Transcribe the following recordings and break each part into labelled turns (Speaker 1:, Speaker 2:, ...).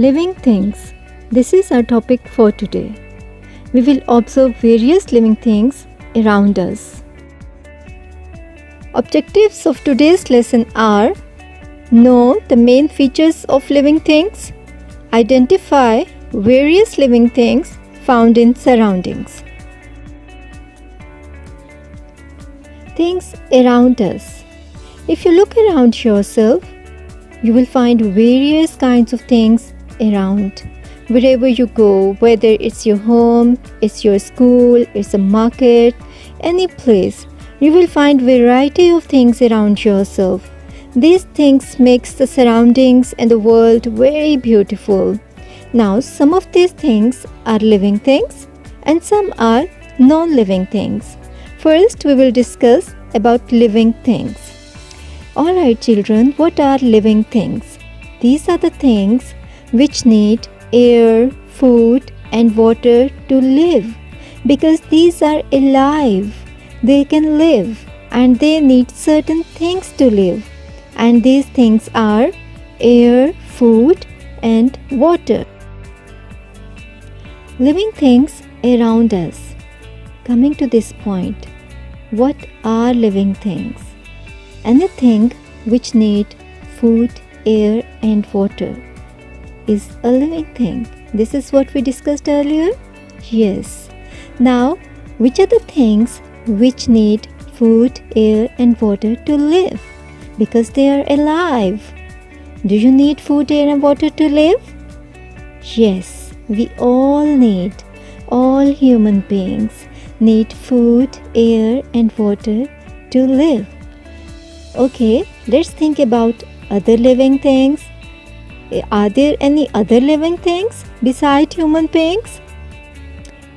Speaker 1: Living things. This is our topic for today. We will observe various living things around us. Objectives of today's lesson are: know the main features of living things, identify various living things found in surroundings. Things around us. If you look around yourself, you will find various kinds of things around. Wherever you go, whether it's your home, it's your school, it's a market, any place, you will find variety of things around yourself. These things makes the surroundings and the world very beautiful. Now, some of these things are living things and some are non-living things. First, we will discuss about living things. Alright children, what are living things? These are the things which need air, food and water to live, because these are alive. They can live and they need certain things to live, and these things are air, food and water. Living things around us. Coming to this point, what are living things? Anything which need food, air and water is a living thing. This is what we discussed earlier. Yes. Now, which are the things which need food, air and water to live? Because they are alive. Do you need food, air and water to live? Yes, we all need. All human beings need food, air and water to live. Okay, let's think about other living things. Are there any other living things beside human beings?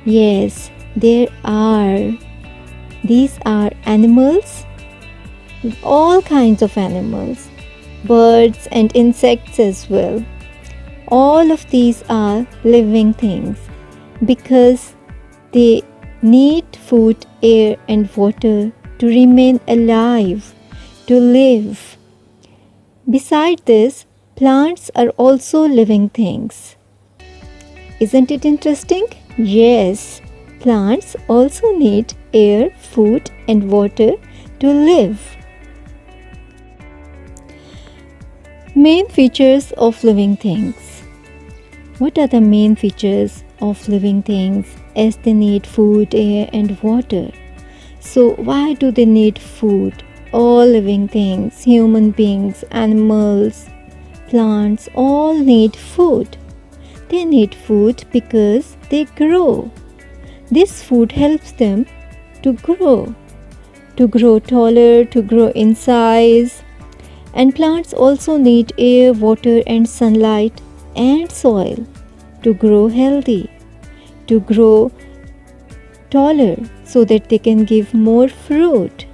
Speaker 1: Yes, there are. These are animals, all kinds of animals, birds and insects as well. All of these are living things because they need food, air and water to remain alive, to live. Beside this, plants are also living things. Isn't it interesting? Yes, plants also need air, food and water to live. Main features of living things. What are the main features of living things as they need food, air and water? So why do they need food? All living things, human beings, animals, plants, all need food. They need food because they grow. This food helps them to grow taller, to grow in size. And plants also need air, water and sunlight and soil to grow healthy, to grow taller so that they can give more fruit.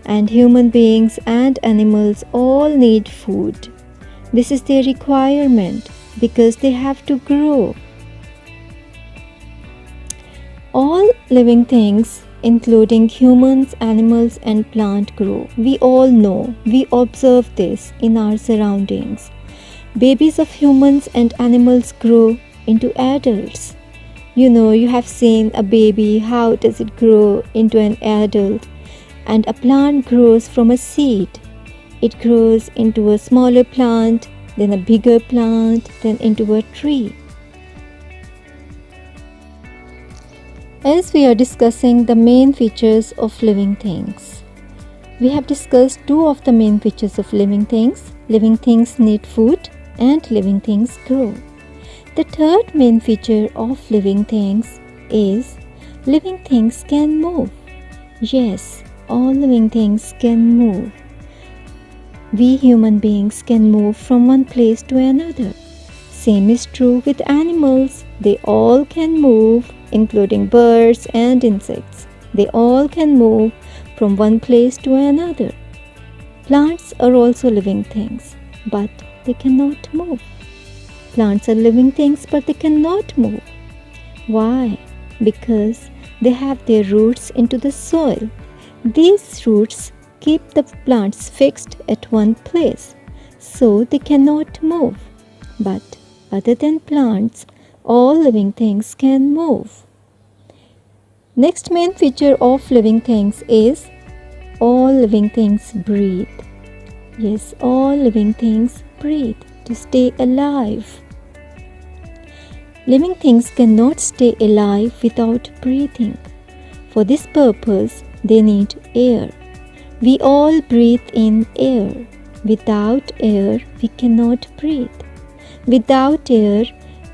Speaker 1: And human beings and animals all need food. This is their requirement because they have to grow. All living things, including humans, animals and plant, grow. We all know, we observe this in our surroundings. Babies of humans and animals grow into adults. You have seen a baby, how does it grow into an adult? And a plant grows from a seed. It grows into a smaller plant, then a bigger plant, then into a tree. As we are discussing the main features of living things, we have discussed two of the main features of living things. Living things need food and living things grow. The third main feature of living things is living things can move. Yes, all living things can move. We human beings can move from one place to another. Same is true with animals. They all can move, including birds and insects. They all can move from one place to another. Plants are also living things, but they cannot move. Plants are living things, but they cannot move. Why? Because they have their roots into the soil. These roots keep the plants fixed at one place, so they cannot move. But Other than plants, all living things can move. Next main feature of living things is all living things breathe. Yes, all living things breathe to stay alive. Living things cannot stay alive without breathing. For this purpose, they need air. We all breathe in air. Without air, we cannot breathe. Without air,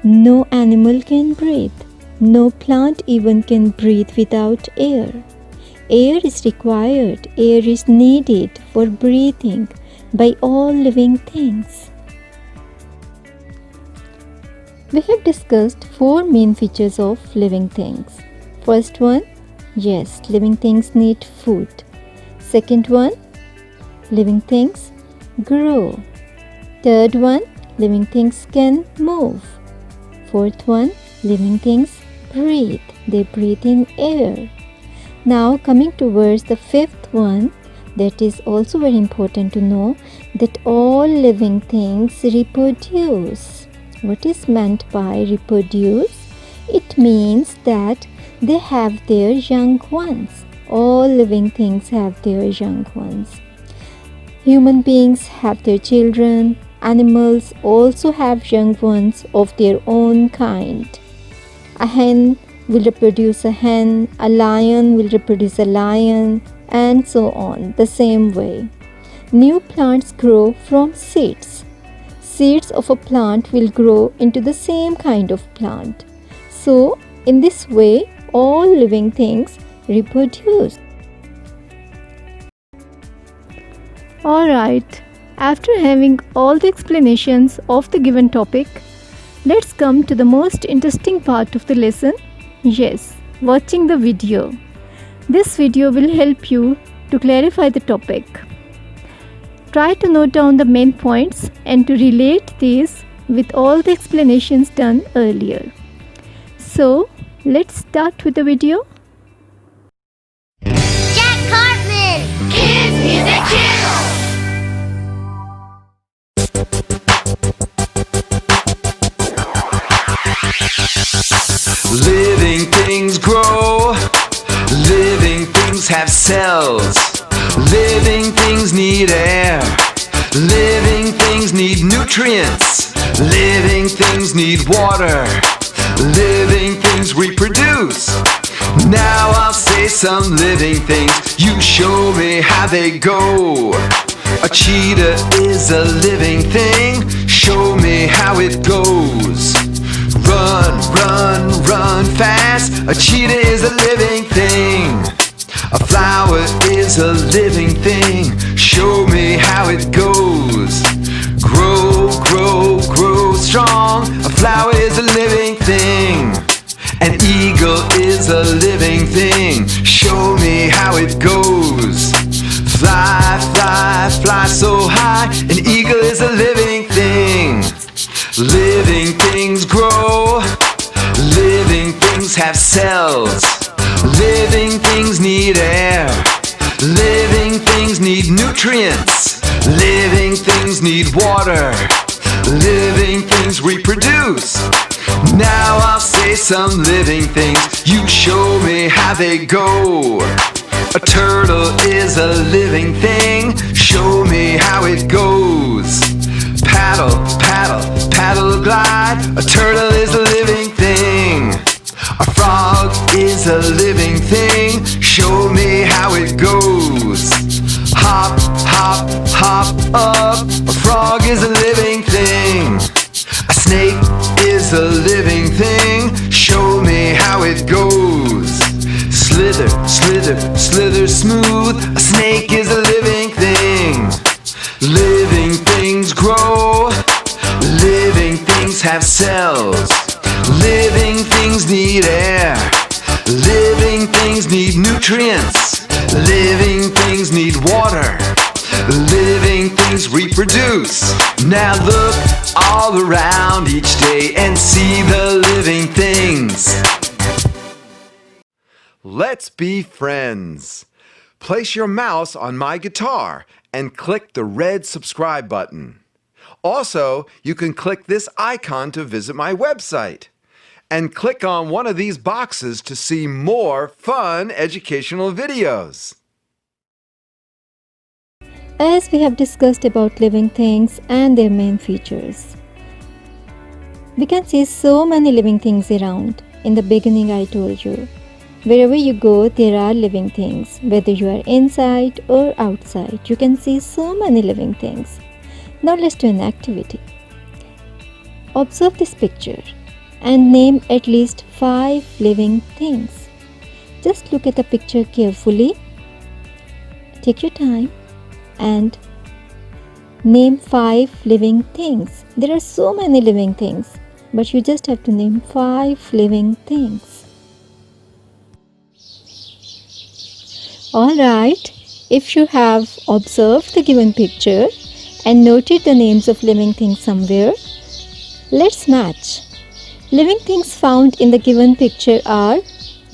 Speaker 1: no animal can breathe. No plant even can breathe without air. Air is required, air is needed for breathing by all living things. We have discussed 4 main features of living things. First one, yes, living things need food. Second one, living things grow. Third one, living things can move. Fourth one, living things breathe. They breathe in air. Now coming towards the fifth one, that is also very important to know that all living things reproduce. What is meant by reproduce? It means that they have their young ones. All living things have their young ones. Human beings have their children. Animals also have young ones of their own kind. A hen will reproduce a hen, a lion will reproduce a lion, and so on, the same way. New plants grow from seeds. Seeds of a plant will grow into the same kind of plant. So, in this way, all living things reproduce. Alright, after having all the explanations of the given topic, let's come to the most interesting part of the lesson. Yes, watching the video. This video will help you to clarify the topic. Try to note down the main points and to relate these with all the explanations done earlier. So, let's start with the video.
Speaker 2: Jack Cartman! Kids Music Channel!
Speaker 3: Living things grow. Living things have cells. Living things need air. Living things need nutrients. Living things need water. Living things reproduce. Now I'll say some living things. You show me how they go. A cheetah is a living thing. Show me how it goes. Run, run, run fast. A cheetah is a living thing. A flower is a living thing. Show me how it goes. Grow, grow, grow strong. A flower is a living thing. An eagle is a living thing. Show me how it goes. Fly, fly, fly so high. An eagle is a living thing. Living things grow. Living things have cells. Living things need air. Living things need nutrients. Living things need water. Living things reproduce. Now I'll say some living things. You show me how they go. A turtle is a living thing. Show me how it goes. Paddle, paddle, paddle, glide. A turtle is a living thing. A frog is a living thing. Show me how it goes. Hop, hop, hop up. A frog is a living thing. A snake is a living thing. Show me how it goes. Slither, slither, slither smooth. A snake is a living thing. Living things grow. Living things have cells. Living things need air. Living things need nutrients. Living things need water. Living things reproduce. Now look all around each day and see the living things.
Speaker 4: Let's be friends. Place your mouse on my guitar and click the red subscribe button. Also, you can click this icon to visit my website. And click on one of these boxes to see more fun educational videos.
Speaker 1: As we have discussed about living things and their main features, we can see so many living things around. In the beginning, I told you, wherever you go, there are living things. Whether you are inside or outside, you can see so many living things. Now let's do an activity. Observe this picture and name at least 5 living things. Just look at the picture carefully. Take your time and name 5 living things. There are so many living things, but you just have to name 5 living things. Alright, if you have observed the given picture and noted the names of living things somewhere, let's match. Living things found in the given picture are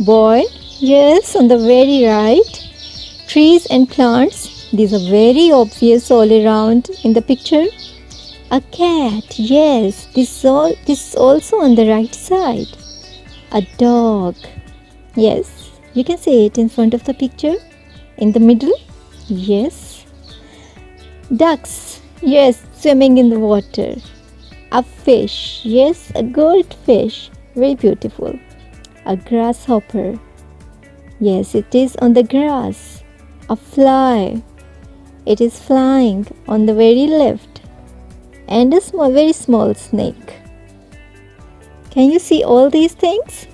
Speaker 1: boy, yes, on the very right. Trees and plants, these are very obvious all around in the picture. A cat, yes, this is also on the right side. A dog, yes, you can see it in front of the picture. In the middle, yes. Ducks, yes, swimming in the water. A fish, yes, a goldfish, very beautiful. A grasshopper, yes, it is on the grass. A fly, it is flying on the very left. And a very small snake. Can you see all these things?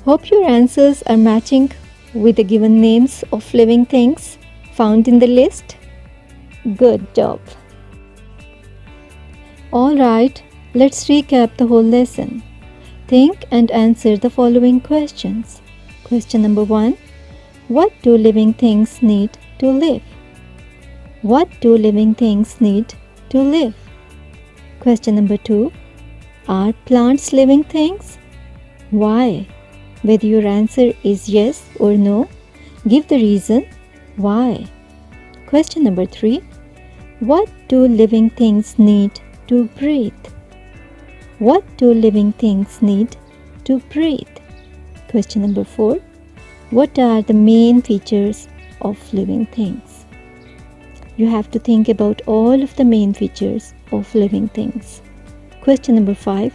Speaker 1: Hope your answers are matching with the given names of living things found in the list. Good job. Alright, let's recap the whole lesson. Think and answer the following questions. Question number 1. What do living things need to live? What do living things need to live? Question number 2. Are plants living things? Why? Whether your answer is yes or no, give the reason why. Question number 3. What do living things need to breathe? What do living things need to breathe? Question number 4. What are the main features of living things? You have to think about all of the main features of living things. Question number 5.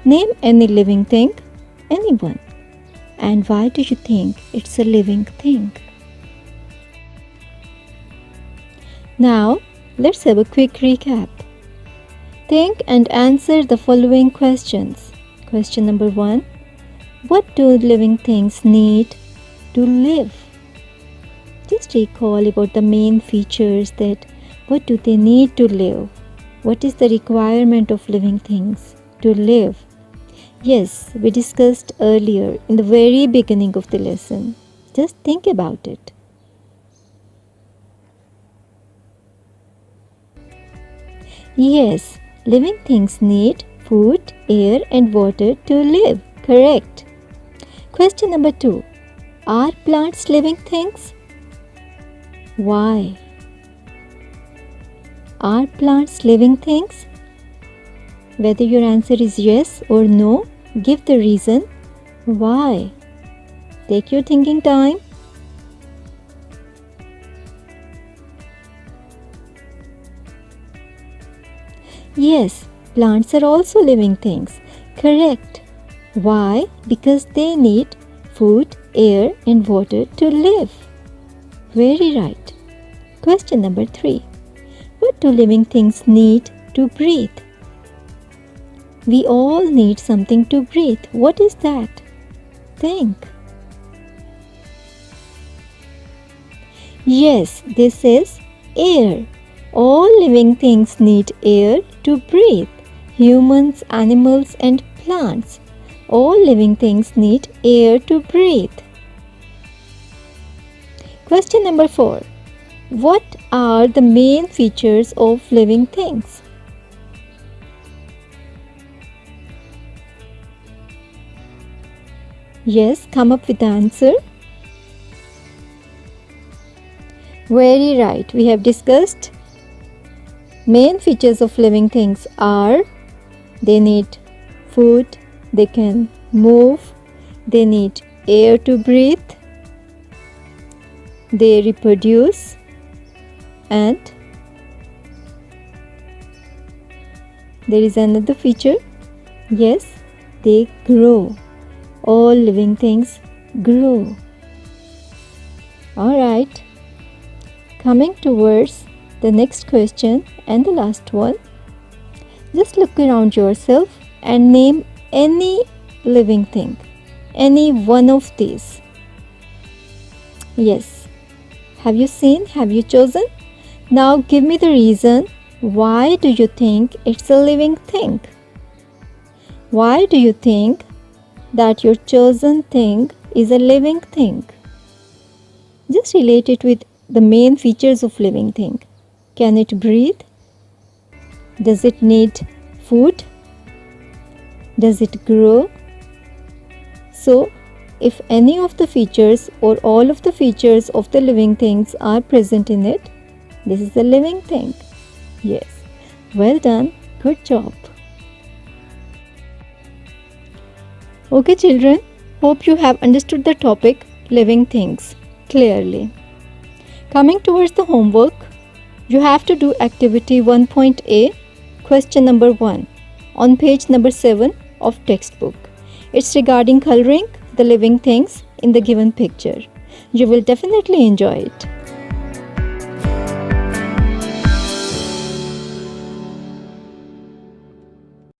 Speaker 1: Name any living thing, anyone. And why do you think it's a living thing? Now, let's have a quick recap. Think and answer the following questions. Question number 1. What do living things need to live? Just recall about the main features, that what do they need to live? What is the requirement of living things to live? Yes, we discussed earlier in the very beginning of the lesson. Just think about it. Yes, living things need food, air and water to live. Correct. Question number 2. Are plants living things? Why? Are plants living things? Whether your answer is yes or no, give the reason why. Take your thinking time. Yes, plants are also living things. Correct. Why? Because they need food, air and water to live. Very right. Question number 3. What do living things need to breathe? We all need something to breathe. What is that? Think. Yes, this is air. All living things need air to breathe. Humans, animals and plants. All living things need air to breathe. Question number 4. What are the main features of living things? Yes, come up with the answer. Very right. We have discussed main features of living things are they need food, they can move, they need air to breathe, they reproduce, and there is another feature. Yes, they grow. All living things grow. Alright. Coming towards the next question and the last one. Just look around yourself and name any living thing. Any one of these. Yes. Have you seen? Have you chosen? Now give me the reason. Why do you think it's a living thing? Why do you think that your chosen thing is a living thing? Just relate it with the main features of living thing. Can it breathe? Does it need food? Does it grow? So, if any of the features or all of the features of the living things are present in it, this is a living thing. Yes. Well done. Good job. Okay, children. Hope you have understood the topic living things clearly. Coming towards the homework, you have to do activity 1.A, question number 1 on page number 7 of textbook. It's regarding coloring the living things in the given picture. You will definitely enjoy it.